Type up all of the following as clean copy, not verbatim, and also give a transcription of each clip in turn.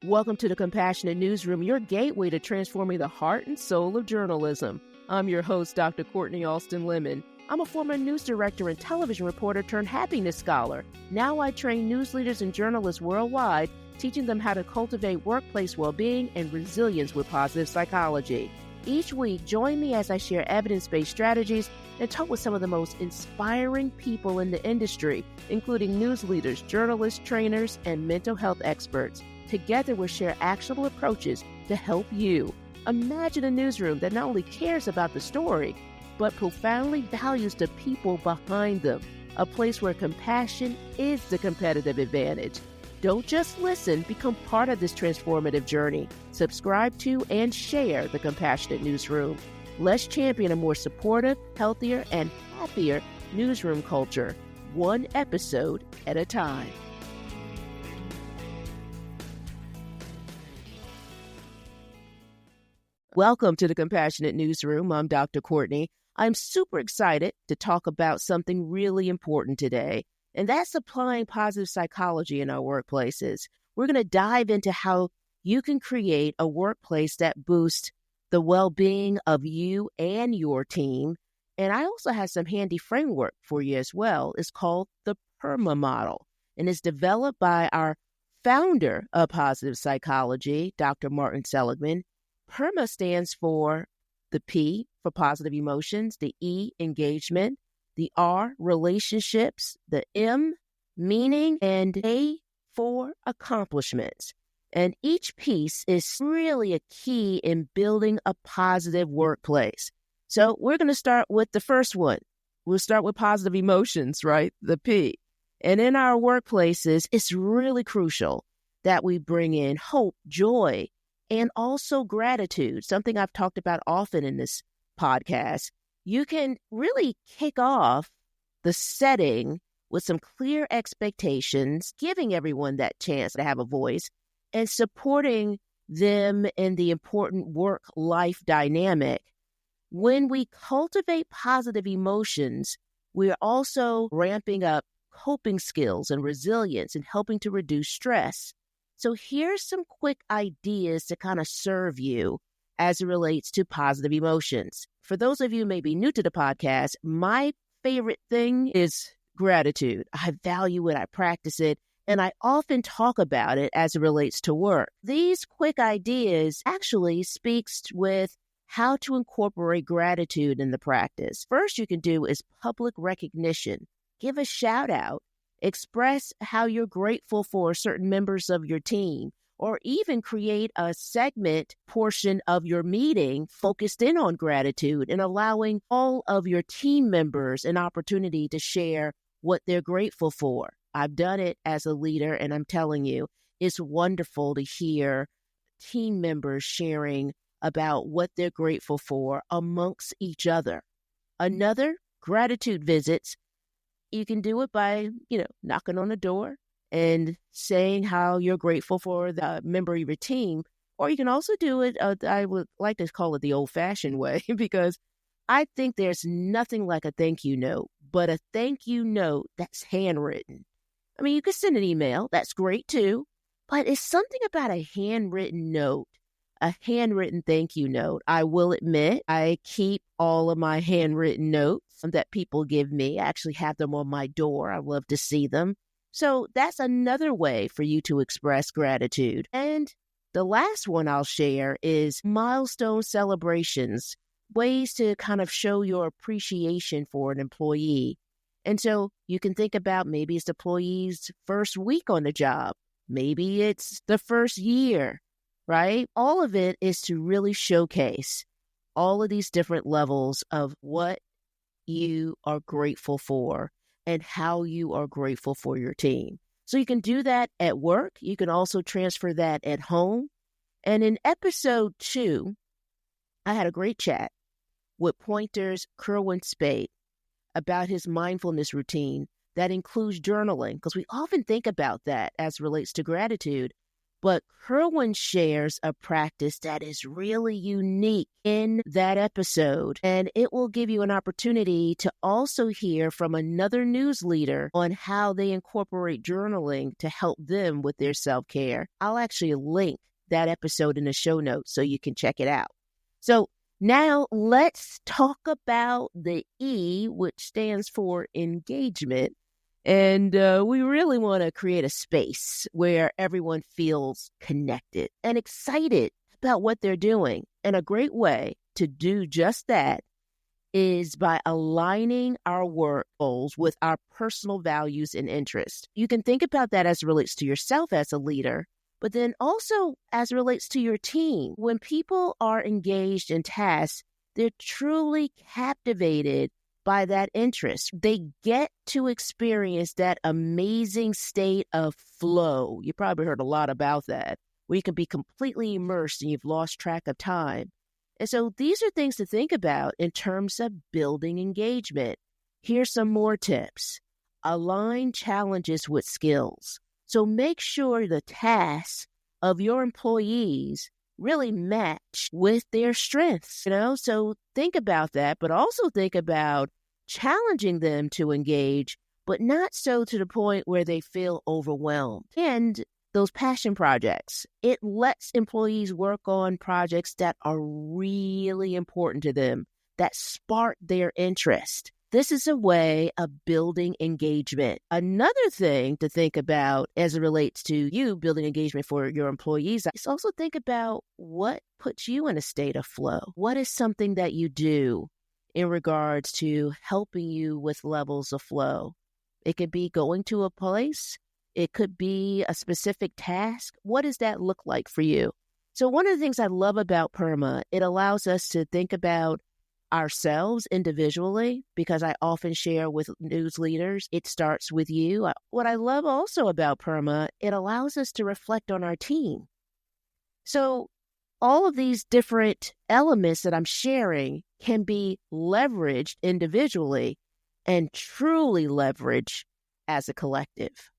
Welcome to the Compassionate Newsroom, your gateway to transforming the heart and soul of journalism. I'm your host, Dr. Kortni Alston-Lemon. I'm a former news director and television reporter turned happiness scholar. Now I train news leaders and journalists worldwide, teaching them how to cultivate workplace well-being and resilience with positive psychology. Each week, join me as I share evidence-based strategies and talk with some of the most inspiring people in the industry, including news leaders, journalists, trainers, and mental health experts. Together, we'll share actionable approaches to help you. Imagine a newsroom that not only cares about the story, but profoundly values the people behind them, a place where compassion is the competitive advantage. Don't just listen, become part of this transformative journey. Subscribe to and share the Compassionate Newsroom. Let's champion a more supportive, healthier, and happier newsroom culture, one episode at a time. Welcome to the Compassionate Newsroom. I'm Dr. Kortni. I'm super excited to talk about something really important today, and that's applying positive psychology in our workplaces. We're going to dive into how you can create a workplace that boosts the well-being of you and your team. And I also have some handy framework for you as well. It's called the PERMA model, and it's developed by our founder of positive psychology, Dr. Martin Seligman. PERMA stands for the P for positive emotions, the E, engagement, the R, relationships, the M, meaning, and A for accomplishments. And each piece is really a key in building a positive workplace. So we're going to start with the first one. We'll start with positive emotions, right? The P. And in our workplaces, it's really crucial that we bring in hope, joy, and also gratitude, something I've talked about often in this podcast. You can really kick off the setting with some clear expectations, giving everyone that chance to have a voice, and supporting them in the important work-life dynamic. When we cultivate positive emotions, we're also ramping up coping skills and resilience and helping to reduce stress. So here's some quick ideas to kind of serve you as it relates to positive emotions. For those of you who may be new to the podcast, my favorite thing is gratitude. I value it, I practice it, and I often talk about it as it relates to work. These quick ideas actually speaks with how to incorporate gratitude in the practice. First you can do is public recognition. Give a shout out. Express how you're grateful for certain members of your team, or even create a segment portion of your meeting focused in on gratitude and allowing all of your team members an opportunity to share what they're grateful for. I've done it as a leader, and I'm telling you, it's wonderful to hear team members sharing about what they're grateful for amongst each other. Another, gratitude visits. You can do it by, knocking on the door and saying how you're grateful for the member of your team. Or you can also do it, I would like to call it the old-fashioned way, because I think there's nothing like a thank you note, but a thank you note that's handwritten. I mean, you can send an email. That's great too. But it's something about a handwritten note, a handwritten thank you note. I will admit, I keep all of my handwritten notes that people give me. I actually have them on my door. I love to see them. So that's another way for you to express gratitude. And the last one I'll share is milestone celebrations, ways to kind of show your appreciation for an employee. And so you can think about maybe it's the employee's first week on the job. Maybe it's the first year, right? All of it is to really showcase all of these different levels of what you are grateful for and how you are grateful for your team. So you can do that at work. You can also transfer that at home. And in episode 2, I had a great chat with Pointer's Kerwin Spade about his mindfulness routine that includes journaling, because we often think about that as relates to gratitude. But Kerwin shares a practice that is really unique in that episode, and it will give you an opportunity to also hear from another news leader on how they incorporate journaling to help them with their self-care. I'll actually link that episode in the show notes so you can check it out. So now let's talk about the E, which stands for engagement. And we really want to create a space where everyone feels connected and excited about what they're doing. And a great way to do just that is by aligning our work goals with our personal values and interests. You can think about that as it relates to yourself as a leader, but then also as it relates to your team. When people are engaged in tasks, they're truly captivated by that interest. They get to experience that amazing state of flow. You probably heard a lot about that, where you can be completely immersed and you've lost track of time. And so these are things to think about in terms of building engagement. Here's some more tips. Align challenges with skills. So make sure the tasks of your employees really match with their strengths, So think about that, but also think about challenging them to engage, but not so to the point where they feel overwhelmed. And those passion projects, it lets employees work on projects that are really important to them, that spark their interest. This is a way of building engagement. Another thing to think about as it relates to you building engagement for your employees is also think about what puts you in a state of flow. What is something that you do in regards to helping you with levels of flow? It could be going to a place. It could be a specific task. What does that look like for you? So one of the things I love about PERMA, it allows us to think about ourselves individually, because I often share with news leaders, it starts with you. What I love also about PERMA, it allows us to reflect on our team. So all of these different elements that I'm sharing can be leveraged individually and truly leveraged as a collective.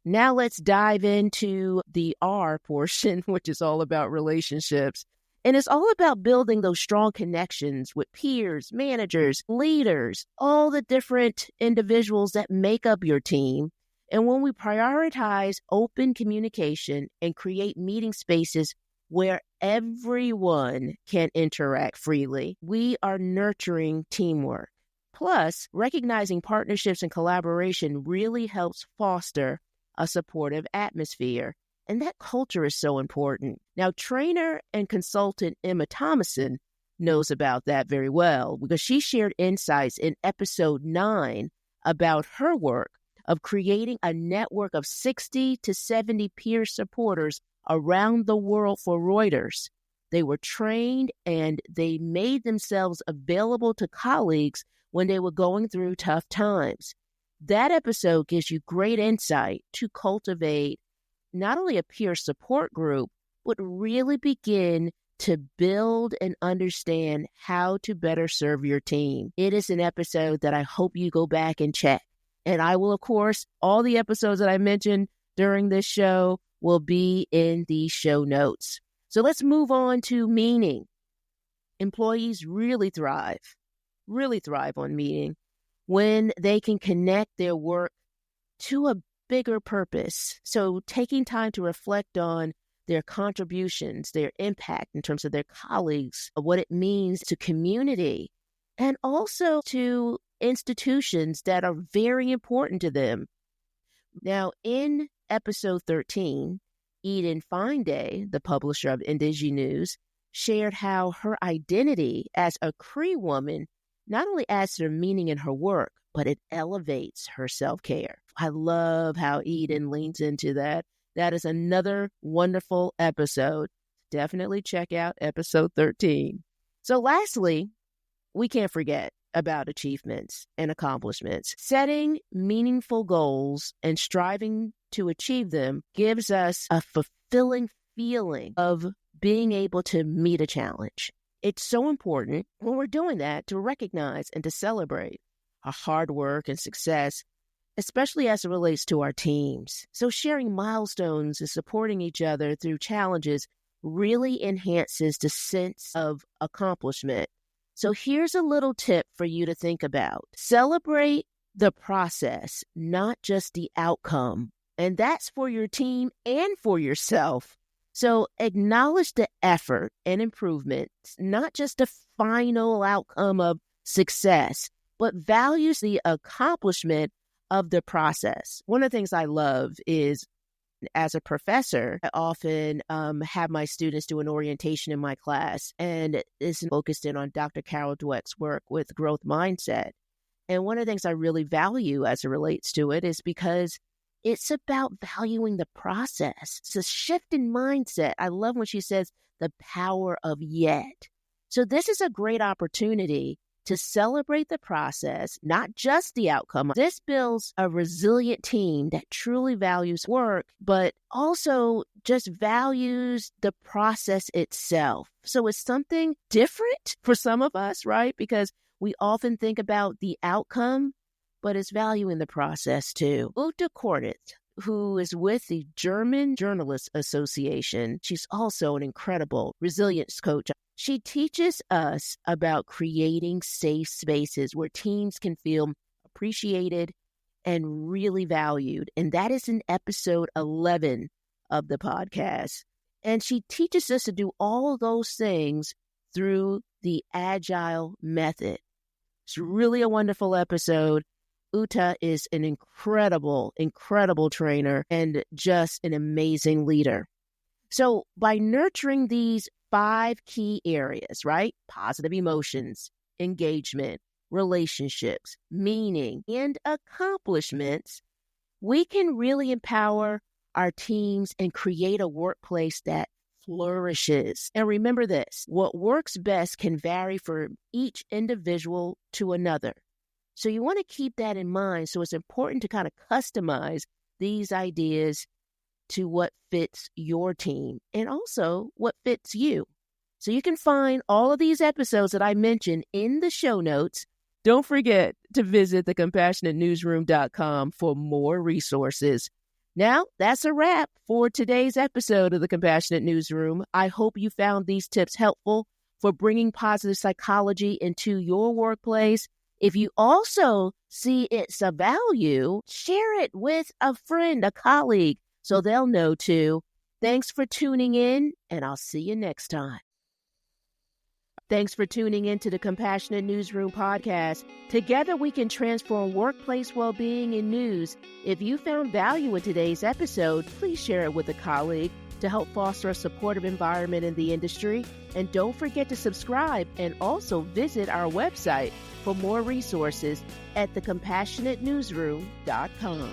Now let's dive into the R portion, which is all about relationships. And it's all about building those strong connections with peers, managers, leaders, all the different individuals that make up your team. And when we prioritize open communication and create meeting spaces where everyone can interact freely, we are nurturing teamwork. Plus, recognizing partnerships and collaboration really helps foster a supportive atmosphere. And that culture is so important. Now, trainer and consultant Emma Thomason knows about that very well because she shared insights in episode 9 about her work of creating a network of 60 to 70 peer supporters around the world for Reuters. They were trained and they made themselves available to colleagues when they were going through tough times. That episode gives you great insight to cultivate not only a peer support group, but really begin to build and understand how to better serve your team. It is an episode that I hope you go back and check. And I will, of course, all the episodes that I mentioned during this show will be in the show notes. So let's move on to meaning. Employees really thrive on meaning when they can connect their work to a bigger purpose. So taking time to reflect on their contributions, their impact in terms of their colleagues, what it means to community, and also to institutions that are very important to them. Now, in episode 13, Eden Fine-Day, the publisher of Indigi News, shared how her identity as a Cree woman not only adds to the meaning in her work, but it elevates her self-care. I love how Eden leans into that. That is another wonderful episode. Definitely check out episode 13. So lastly, we can't forget about achievements and accomplishments. Setting meaningful goals and striving to achieve them gives us a fulfilling feeling of being able to meet a challenge. It's so important when we're doing that to recognize and to celebrate our hard work and success, especially as it relates to our teams. So sharing milestones and supporting each other through challenges really enhances the sense of accomplishment. So here's a little tip for you to think about. Celebrate the process, not just the outcome. And that's for your team and for yourself. So acknowledge the effort and improvements, not just the final outcome of success, but values the accomplishment of the process. One of the things I love is, as a professor, I often have my students do an orientation in my class, and it's focused in on Dr. Carol Dweck's work with growth mindset. And one of the things I really value as it relates to it is because it's about valuing the process. It's a shift in mindset. I love when she says the power of yet. So this is a great opportunity to celebrate the process, not just the outcome. This builds a resilient team that truly values work, but also just values the process itself. So it's something different for some of us, right? Because we often think about the outcome, but it's valuing the process too. Ute Kortni, who is with the German Journalists Association, she's also an incredible resilience coach. She teaches us about creating safe spaces where teams can feel appreciated and really valued. And that is in episode 11 of the podcast. And she teaches us to do all of those things through the Agile method. It's really a wonderful episode. Ute is an incredible, incredible trainer and just an amazing leader. So by nurturing these 5 key areas, right? Positive emotions, engagement, relationships, meaning, and accomplishments, we can really empower our teams and create a workplace that flourishes. And remember this, what works best can vary from each individual to another. So you want to keep that in mind. So it's important to kind of customize these ideas to what fits your team and also what fits you. So you can find all of these episodes that I mentioned in the show notes. Don't forget to visit thecompassionatenewsroom.com for more resources. Now, that's a wrap for today's episode of The Compassionate Newsroom. I hope you found these tips helpful for bringing positive psychology into your workplace. If you also see it's a value, share it with a friend, a colleague, so they'll know too. Thanks for tuning in, and I'll see you next time. Thanks for tuning in to the Compassionate Newsroom podcast. Together we can transform workplace well-being in news. If you found value in today's episode, please share it with a colleague to help foster a supportive environment in the industry. And don't forget to subscribe and also visit our website for more resources at thecompassionatenewsroom.com.